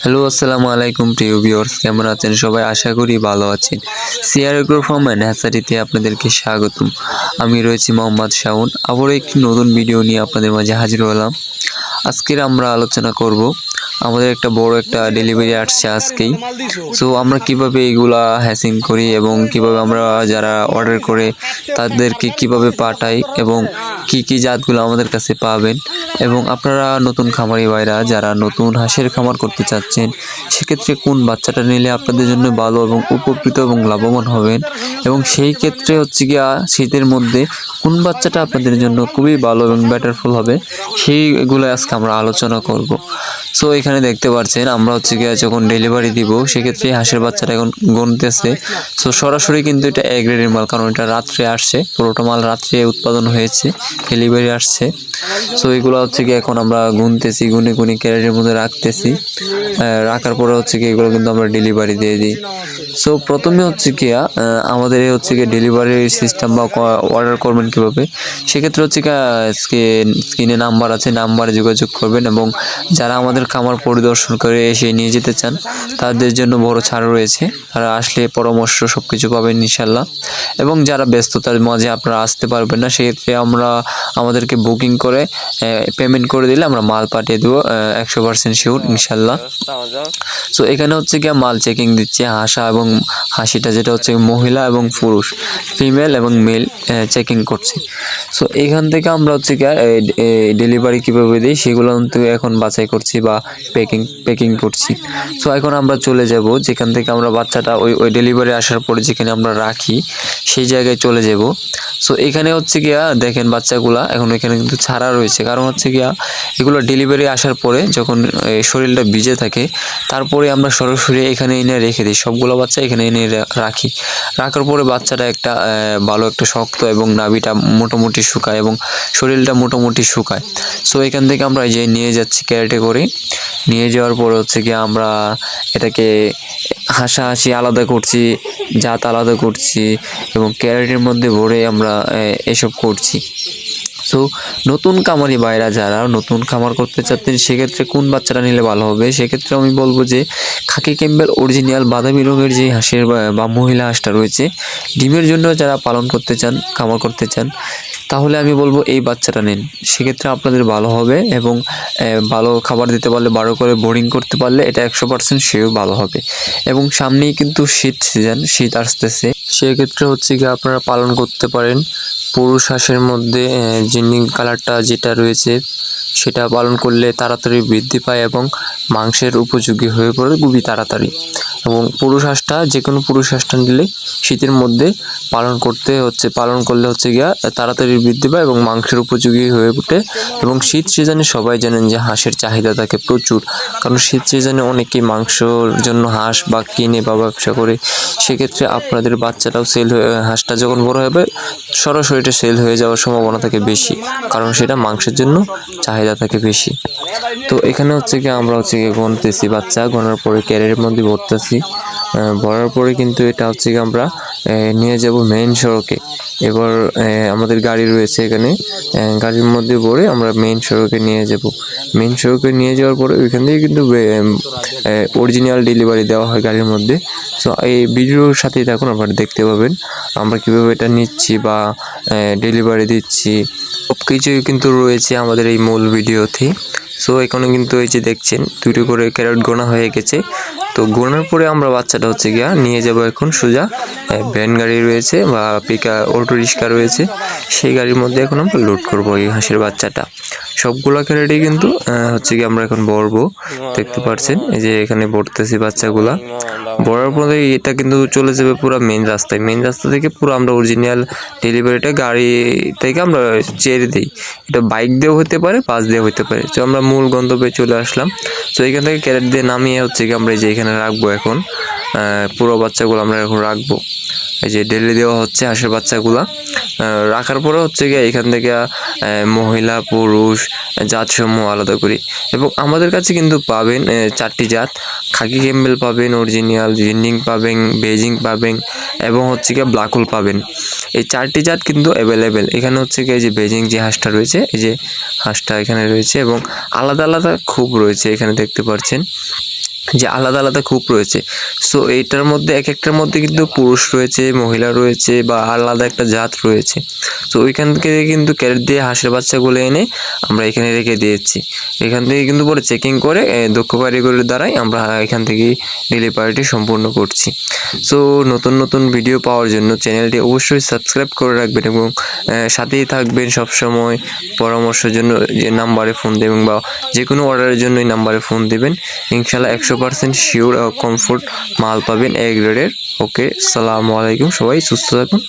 Hello, আসসালামু আলাইকুম প্রিয় ভিউয়ার্স, কেমন আছেন সবাই? আশা করি ভালো আছেন। সিআর এগ্রো ফার্ম অ্যান্ড হ্যাচারিতে আপনাদেরকে স্বাগতম। আমি রয়েছি মোহাম্মদ শাওন। আবারও একটি নতুন ভিডিও নিয়ে আপনাদের মাঝে হাজির হলাম। আজকের আমরা আলোচনা করব, আমাদের একটা বড় একটা ডেলিভারি আসছে আজকেই। সো আমরা কিভাবে এগুলা হ্যাচিং করি এবং কিভাবে আমরা যারা অর্ডার করে তাদেরকে কিভাবে পাঠাই এবং কি কি জাতগুলো আমাদের কাছে পাবেন, এবং আপনারা নতুন খামারি ভাইরা যারা নতুন হাঁসের খামার করতে চাচ্ছেন সেক্ষেত্রে কোন বাচ্চাটা নিলে আপনাদের জন্য ভালো এবং উপকৃত এবং লাভবান হবেন, এবং সেই ক্ষেত্রে হচ্ছে গিয়া শীতের মধ্যে কোন বাচ্চাটা আপনাদের জন্য খুবই ভালো এবং বেটারফুল হবে সেইগুলো আজকে আমরা আলোচনা করব। সো এখানে দেখতে পাচ্ছেন আমরা হচ্ছে গিয়ে যখন ডেলিভারি দিব সেক্ষেত্রে হাঁসের বাচ্চাটা এখন গুনতেছে। সো সরাসরি কিন্তু এটা এ গ্রেডের মাল, কারণ এটা রাত্রে আসছে, পুরোটা মাল রাত্রে উৎপাদন হয়েছে, ডেলিভারি আসছে। সো এগুলো হচ্ছে কি এখন আমরা গুনতেছি, গুনে গুনে ক্যারেটের মধ্যে রাখতেছি। রাখার পরে হচ্ছে কি এগুলো কিন্তু আমরা ডেলিভারি দিয়ে দিই। সো প্রথমে হচ্ছে কি আমাদের হচ্ছে কি ডেলিভারি সিস্টেম বা অর্ডার করবেন কীভাবে, সেক্ষেত্রে হচ্ছে কি স্ক্রিনে নাম্বার আছে, নাম্বারে যোগাযোগ করবেন, এবং যারা আমাদের খামার পরিদর্শন করে এসে নিয়ে যেতে চান তাদের জন্য বড় ছাড় রয়েছে। তারা আসলে পরামর্শ সব কিছু পাবেন ইনশাল্লাহ। এবং যারা ব্যস্ততার মাঝে আপনারা আসতে পারবেন না সেক্ষেত্রে আমাদেরকে বুকিং করে পেমেন্ট করে দিলে আমরা মাল পাঠিয়ে দেবো 100% শিওর ইনশাল্লাহ। সো এখানে হচ্ছে গিয়ে মাল চেকিং দিচ্ছে হাঁসা এবং হাসিটা, যেটা হচ্ছে মহিলা এবং পুরুষ, ফিমেল এবং মেল চেকিং করছে। সো এখান থেকে আমরা হচ্ছে গিয়ে ডেলিভারি কীভাবে দিই সেগুলো কিন্তু এখন বাছাই করছি বা প্যাকিং করছি। সো এখন আমরা চলে যাব যেখান থেকে আমরা বাচ্চাটা ওই ডেলিভারি আসার পরে যেখানে আমরা রাখি সেই জায়গায় চলে যাব। সো এখানে হচ্ছে গিয়া দেখেন বাচ্চাগুলা এখন এখানে কিন্তু ছাড়া রয়েছে, কারণ হচ্ছে গিয়া এগুলো ডেলিভারি আসার পরে যখন শরীরটা ভিজে থাকে তারপরে আমরা সরাসরি এখানে এনে রেখে দিই, সবগুলো বাচ্চা এখানে এনে রাখি। রাখার পরে বাচ্চাটা একটা ভালো একটা শক্ত এবং নাভিটা মোটামুটি শুকায় এবং শরীরটা মোটামুটি শুকায়। সো এখান থেকে আমরা যে নিয়ে যাচ্ছি ক্যারেটে করে, নিয়ে যাওয়ার পরে হচ্ছে গিয়ে আমরা এটাকে হাসাহাসি আলাদা করছি, জাত আলাদা করছি এবং ক্যারেটের মধ্যে ভরে আমরা এসব করছি। সো নতুন খামারি ভাইরা যারা নতুন খামার করতে চাচ্ছেন সেক্ষেত্রে কোন বাচ্চাটা নিলে ভালো হবে, সেক্ষেত্রে আমি বলবো যে খাকি ক্যাম্বেল অরিজিনাল বাদামি রঙের যে হাঁসের বা মহিলা হাঁসটা রয়েছে ডিমের জন্য যারা পালন করতে চান, খামার করতে চান, তাহলে আমি বলবো এই বাচ্চাটা নিন। সেক্ষেত্রে আপনাদের ভালো হবে এবং ভালো খাবার দিতে পারলে, বারো করে বোর্ডিং করতে পারলে এটা 100% সেও ভালো হবে। এবং সামনেই কিন্তু শীত সিজন, শীত আসতেছে, সেক্ষেত্রে হচ্ছে কি আপনারা পালন করতে পারেন পুরুষ হাঁসের মধ্যে জিন্ডিং কালারটা যেটা রয়েছে সেটা পালন করলে তাড়াতাড়ি বৃদ্ধি পায় এবং মাংসের উপযোগী হয়ে পড়ে খুবই তাড়াতাড়ি। এবং পুরুষ হাঁসটা, যে কোনো পুরুষ হাঁসটা নিলে শীতের মধ্যে পালন করলে হচ্ছে গিয়া তাড়াতাড়ি বৃদ্ধি পায় এবং মাংসের উপযোগী হয়ে ওঠে। এবং শীত সিজনে সবাই জানেন যে হাঁসের চাহিদা থাকে প্রচুর, কারণ শীত সিজনে অনেকেই মাংসর জন্য হাঁস বা কিনে বা ব্যবসা করে। সেক্ষেত্রে আপনাদের বাচ্চাটাও হাঁসটা যখন বড় হবে সরাসরি এটা সেল হয়ে যাওয়ার সম্ভাবনা থাকে বেশি, কারণ সেটা মাংসের জন্য চাহিদা থাকে বেশি। তো এখানে হচ্ছে কি আমরা হচ্ছে গিয়ে গনতেছি, বাচ্চা গনার পরে ক্যারেটের মধ্যে ভরতেছি। ভরার পরে কিন্তু এটা হচ্ছে কি আমরা নিয়ে যাব মেইন সড়কে। এবার আমাদের গাড়ি রয়েছে এখানে, গাড়ির মধ্যে ভরে আমরা মেইন সড়কে নিয়ে যাব। মেইন সড়কে নিয়ে যাওয়ার পরে ওইখান থেকে কিন্তু অরিজিনাল ডেলিভারি দেওয়া হয় গাড়ির মধ্যে। সো এই ভিডিওর সাথেই থাকুন, আপনারা দেখতে পাবেন আমরা কীভাবে এটা নিচ্ছি বা ডেলিভারি দিচ্ছি, সব কিছুই কিন্তু রয়েছে আমাদের এই মূল ভিডিওতে। সো এখানে কিন্তু এই যে দেখছেন দুটো করে ক্যারেট গোনা হয়ে গেছে। তো গোনার পরে আমরা বাচ্চাটা হচ্ছে গিয়া নিয়ে যাব এখন সোজা ভ্যান গাড়ি রয়েছে বা অটো রিক্সা রয়েছে, সেই গাড়ির মধ্যে এখন আমরা লোড করবো এই হাঁসের বাচ্চাটা। সবগুলো ক্যারেটই কিন্তু হচ্ছে কি আমরা এখন ভরবো, দেখতে পাচ্ছেন এই যে এখানে ভরতেছি বাচ্চাগুলা। ভরার পরে এটা কিন্তু চলে যাবে পুরো মেইন রাস্তায়, মেইন রাস্তা থেকে পুরো আমরা অরিজিনাল ডেলিভারিটা গাড়ি থেকে আমরা ছেড়ে দিই। এটা বাইক দিয়েও হতে পারে, বাস দিয়েও হতে পারে। তো আমরা মূল গন্তব্যে চলে আসলাম। তো এখান থেকে ক্যারেট দিয়ে নামিয়ে হচ্ছে কি আমরা যে এখানে রাখবো এখন পুরো বাচ্চাগুলো আমরা এখন রাখবো। এই যে ডেলি দেওয়া হচ্ছে হাঁসের বাচ্চাগুলা। রাখার পরে হচ্ছে গিয়ে এখান থেকে মহিলা পুরুষ জাতসমূহ আলাদা করি। এবং আমাদের কাছে কিন্তু পাবেন 4টি জাত, খাকি ক্যাম্বেল পাবেন, অরিজিনাল জিন্ডিং পাবেন, বেজিং পাবেন এবং হচ্ছে গিয়ে ব্ল্যাক হোল পাবেন। এই 4টি জাত কিন্তু অ্যাভেলেবেল। এখানে হচ্ছে গিয়ে যে বেজিং যে হাঁসটা রয়েছে, এই যে হাঁসটা এখানে রয়েছে এবং আলাদা আলাদা খুব রয়েছে এখানে দেখতে পাচ্ছেন। যে আলাদা আলাদা কূপ রয়েছে। সো এইটার মধ্যে এক একটার মধ্যে কিন্তু পুরুষ রয়েছে, মহিলা রয়েছে বা আলাদা একটা জাত রয়েছে। তো ওইখান থেকে কিন্তু ক্যারেট দিয়ে হাঁসের বাচ্চাগুলো এনে আমরা এখানে রেখে দিয়েছি। এখান থেকে কিন্তু পরে চেকিং করে দক্ষ কারিগরের দ্বারাই আমরা এখান থেকেই ডেলিভারিটি সম্পূর্ণ করছি। সো নতুন নতুন ভিডিও পাওয়ার জন্য চ্যানেলটি অবশ্যই সাবস্ক্রাইব করে রাখবেন এবং সাথেই থাকবেন সবসময়। পরামর্শের জন্য যে নাম্বারে ফোন দেবেন বা যে কোনো অর্ডারের জন্য এই নাম্বারে ফোন দেবেন, ইনশাল্লাহ 100% শিওর কমফোর্ট মাল পাবেন এ গ্রেডের। ওকে, আসসালামু আলাইকুম, সবাই সুস্থ থাকুন।